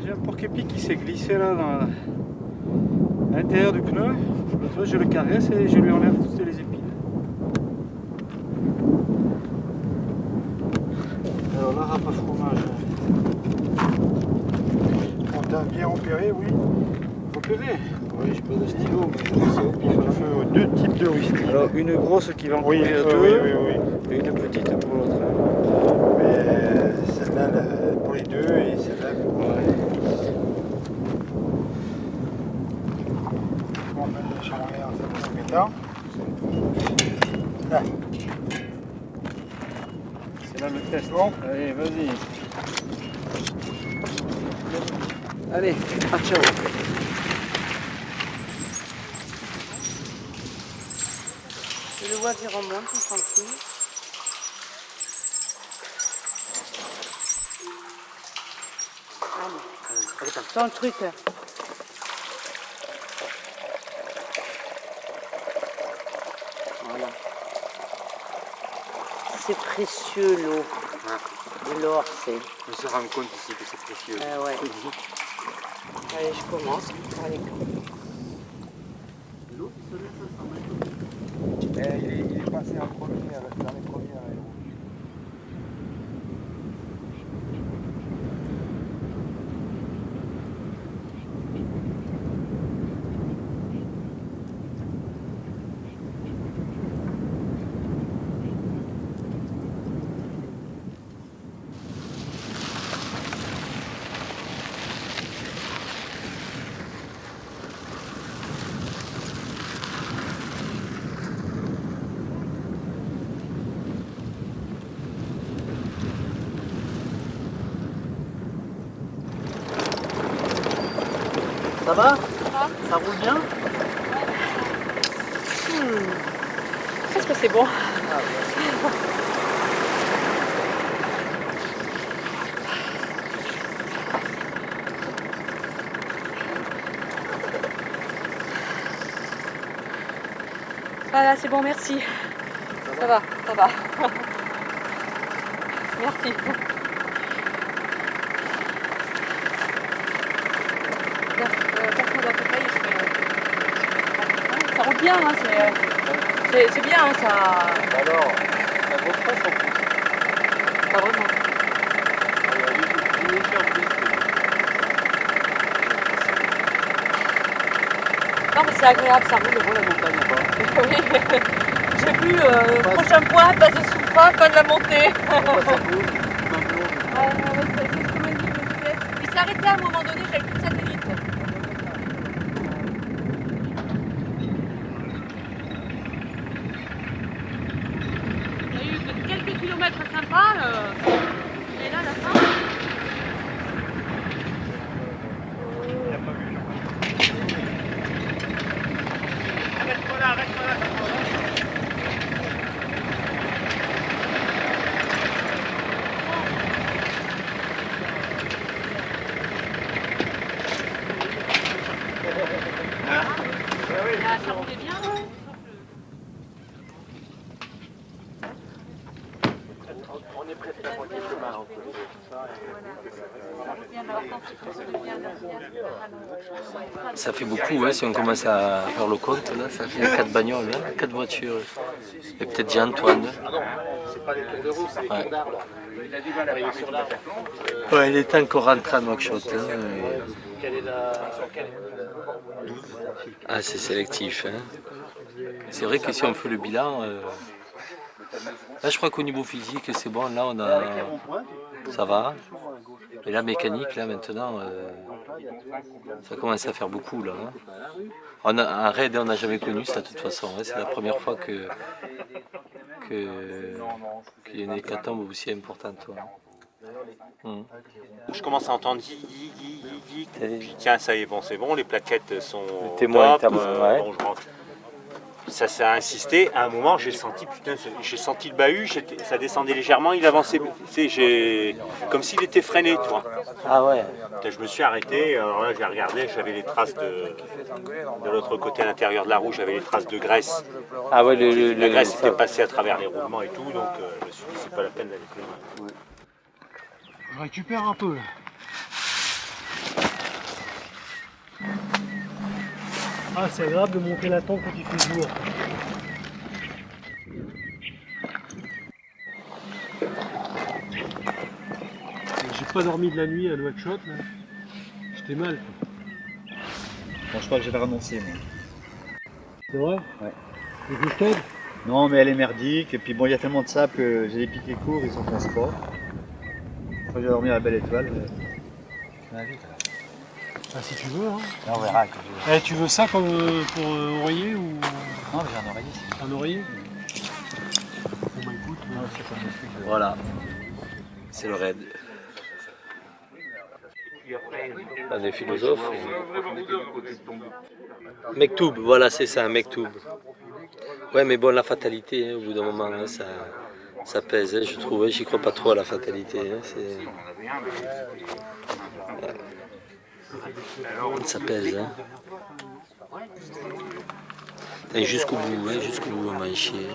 J'ai un porc-épic qui s'est glissé là à l'intérieur du pneu. Je le caresse et je lui enlève toutes les épines. Alors là, râpe à fromage. On t'a bien opéré, oui. Opéré? Oui, j'ai pas de stylo, mais je sais au pif. On fait deux types de riz. Alors une grosse qui va en couvrir deux, et une petite pour l'autre. Mais celle-là pour les deux et celle-là pour... On va mettre la chambre en premier temps. Là. C'est là le test. Bon, allez, vas-y. Allez, ciao. Je le vois qui remonte, tranquille. Allez, ton truc. Voilà. C'est précieux l'eau. De l'or, c'est. On se rend compte ici que c'est précieux. Ouais. Allez, je commence. Allez. L'eau qui se laisse à 100 mètres. il est passé en premier, dans les premières. Ça va? Ça va? Ça roule bien? Je pense que c'est bon. Voilà, c'est bon, merci. Ça va, ça va. Merci. Ça roule bien, hein, c'est bien, hein, ça. Alors, ça vaut pas son coup. Pas vraiment. Non mais c'est agréable, ça roule la montagne. Oui. J'ai vu prochain point, base de Soufa, fin de la montée. Il s'est arrêté à un moment donné, j'avais plus de satellite. Il y a eu quelques kilomètres sympas, et là à la fin. Ça roulait bien. On est presque à moitié chemin. Ça fait beaucoup, hein, si on commence à faire le compte, là, ça fait 4 bagnoles, hein, 4 voitures. Et peut-être Jean-Antoine. C'est pas des tours de roue, c'est des tours d'arbre. Il a du mal à arriver sur l'arbre. Ouais, il était encore rentré à Nouakchott. Hein, Ah, c'est sélectif. Hein. C'est vrai que si on fait le bilan, là je crois qu'au niveau physique c'est bon, là on a, ça va. Et la mécanique, là maintenant, ça commence à faire beaucoup là. Hein. Un raid on n'a jamais connu ça de toute façon, hein. C'est la première fois qu'il y a une hécatombe aussi importante. Ouais. Je commence à entendre puis tiens, ça y est, bon, c'est bon, les plaquettes sont témoin, top, bon, je rentre. Ça a insisté, à un moment j'ai senti, putain, j'ai senti le bahut, ça descendait légèrement, il avançait, tu sais, comme s'il était freiné, tu vois. Ah ouais. Je me suis arrêté, alors là j'ai regardé, j'avais les traces de l'autre côté à l'intérieur de la roue, j'avais les traces de graisse. Ah ouais, la graisse était passée à travers les roulements et tout, donc je me suis dit c'est pas la peine d'aller plus loin. Ouais. Je récupère un peu là. Ah, c'est agréable de monter la tente quand il fait jour. J'ai pas dormi de la nuit à Nouakchott, j'étais mal. Bon, je crois que j'avais renoncé, moi. C'est vrai? Ouais. Et je t'aide? Non, mais elle est merdique, et puis bon, il y a tellement de sable que j'ai des piquets courts, ils s'en passent pas. Je crois que je vais dormir à la Belle Étoile. Ah, si tu veux, hein. Là, on verra. Tu veux ça comme pour oreiller ou... Non, mais j'ai un oreiller. Un oreiller? Bon bah écoute, voilà, c'est le raid. Là, des philosophes. Mektoub, voilà, c'est ça, Mektoub. Ouais, mais bon, la fatalité, hein, au bout d'un moment, hein, ça pèse, hein, je trouve. J'y crois pas trop à la fatalité. Hein, ça pèse. Hein. Et jusqu'au bout, on va en chier.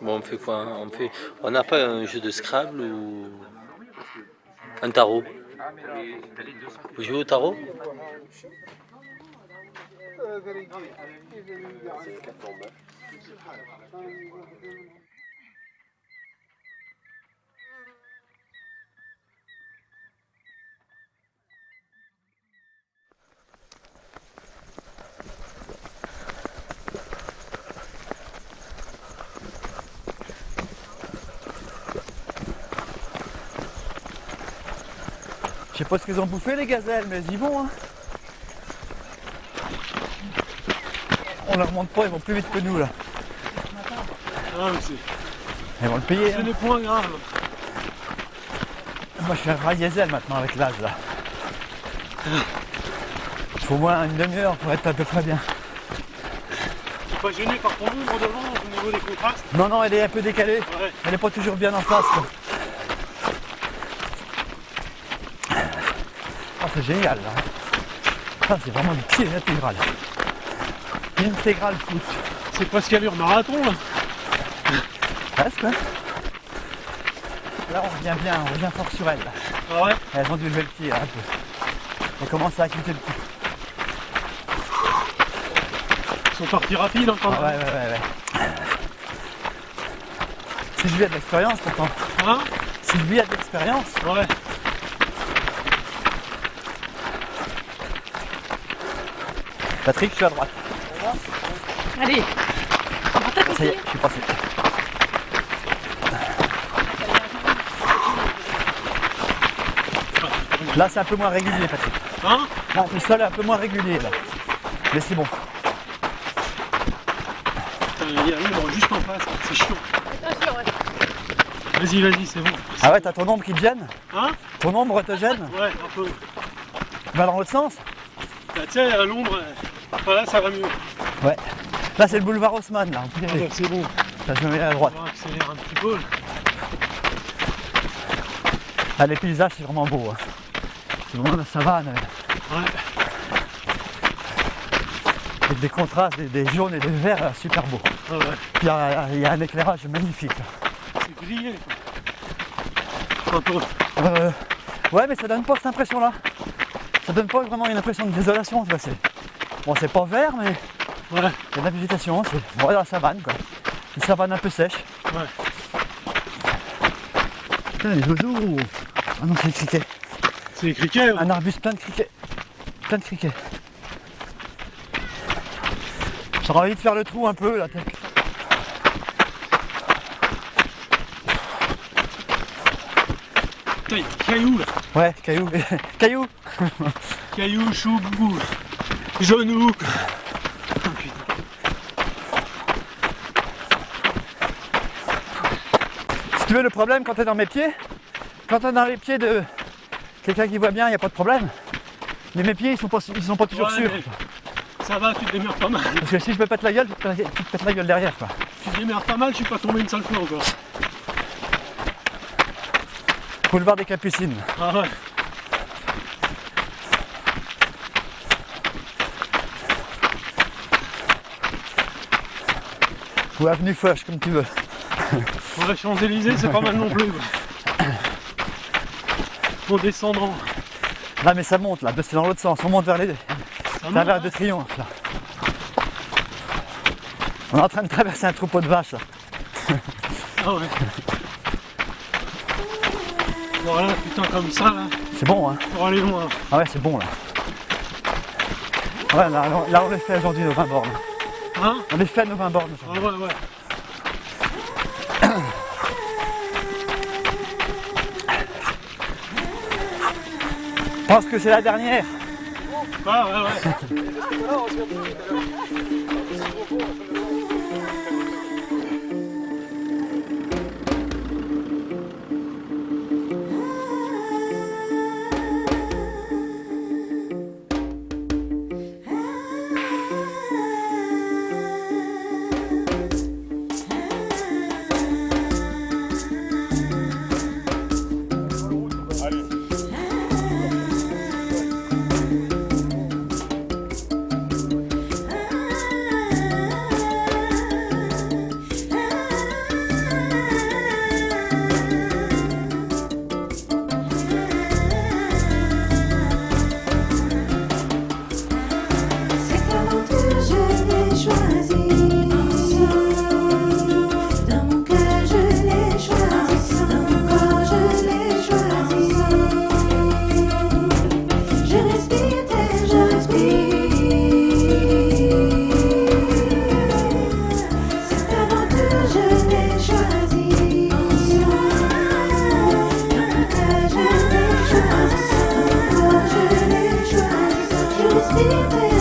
Bon, on fait quoi? On n'a pas un jeu de Scrabble ou un tarot? Vous jouez au tarot? Je sais pas ce qu'ils ont bouffé les gazelles, mais ils y vont. Hein. On leur montre pas, ils vont plus vite que nous là. Ah, mais ils vont le payer. C'est le point grave. Moi je suis un vrai diesel maintenant avec l'âge là. Il faut au moins une demi-heure pour être à peu près bien. Tu n'es pas gêné par ton ombre devant au niveau des contrastes? Non, non, elle est un peu décalée. Ouais. Elle n'est pas toujours bien en face. Quoi. Oh, c'est génial là. Ah, c'est vraiment du pied intégral. Intégral foot. C'est presque allure marathon là. Presque, hein. Là on revient bien, on revient fort sur elles. Ah ouais. Elles ont dû lever le pied là, un peu. On commence à quitter le coup. Ils sont partis rapides encore. Ah ouais. Sylvie a de l'expérience pourtant. Hein? Sylvie a de l'expérience. Ouais. Patrick, je suis à droite. Allez. Ça y est, je suis passé. Là c'est un peu moins régulier Patrick. Hein? Là le sol est un peu moins régulier là. Mais c'est bon. Il y a l'ombre juste en face, c'est chiant. Attention, ouais. Vas-y, c'est bon. Ah ouais, t'as ton ombre qui te gêne? Hein? Ton ombre te gêne? Ouais, un peu. Va dans l'autre sens? Bah, tu sais, l'ombre, là ça va mieux. Ouais. Là c'est le boulevard Haussmann là. Ah ouais, c'est bon. Là je me mets à droite. On va accélérer un petit peu. Ah, les paysages c'est vraiment beau. Hein. C'est vraiment la savane. Ouais. Avec des contrastes, des jaunes et des verts super beaux. Ah ouais. Puis il y a un éclairage magnifique. C'est grillé quoi. Un peu. Ouais mais ça donne pas cette impression là. Ça donne pas vraiment une impression de désolation. Tu vois, bon c'est pas vert mais ouais. Il y a de la végétation, c'est dans la savane quoi. Une savane un peu sèche. Ouais. Putain les oiseaux. Ah non c'est les criquets. C'est les criquets ouais. Un arbuste plein de criquets. Plein de criquets. J'aurais envie de faire le trou un peu là. Putain, il y a des cailloux là. Ouais, cailloux. Cailloux. Cailloux, chou, boubou. Genou. Si tu veux le problème quand t'es dans mes pieds, quand t'es dans les pieds de quelqu'un qui voit bien, il n'y a pas de problème. Mais mes pieds ils sont pas toujours sûrs. Ça va, tu te démerdes pas mal. Parce que si je me pète la gueule, tu te pètes la gueule derrière quoi. Tu te démerdes pas mal, je suis pas tombé une seule fois encore. Boulevard des Capucines. Ah ouais. Ou avenue Foch, comme tu veux. Ouais, Champs-Élysées, c'est pas mal non plus. En descendant. Là, mais ça monte, là, c'est dans l'autre sens. On monte vers les. Vers l'Arc de Triomphe, là. On est en train de traverser un troupeau de vaches, là. Ah ouais. Voilà, putain, comme ça, là. C'est bon, hein. Pour aller loin. Ah ouais, c'est bon, là. Ouais, là on les fait aujourd'hui nos 20 bornes. Hein? On les fait nos 20 bornes. Ah ouais, ouais. Je pense que c'est la dernière. Ah ouais, ouais. deep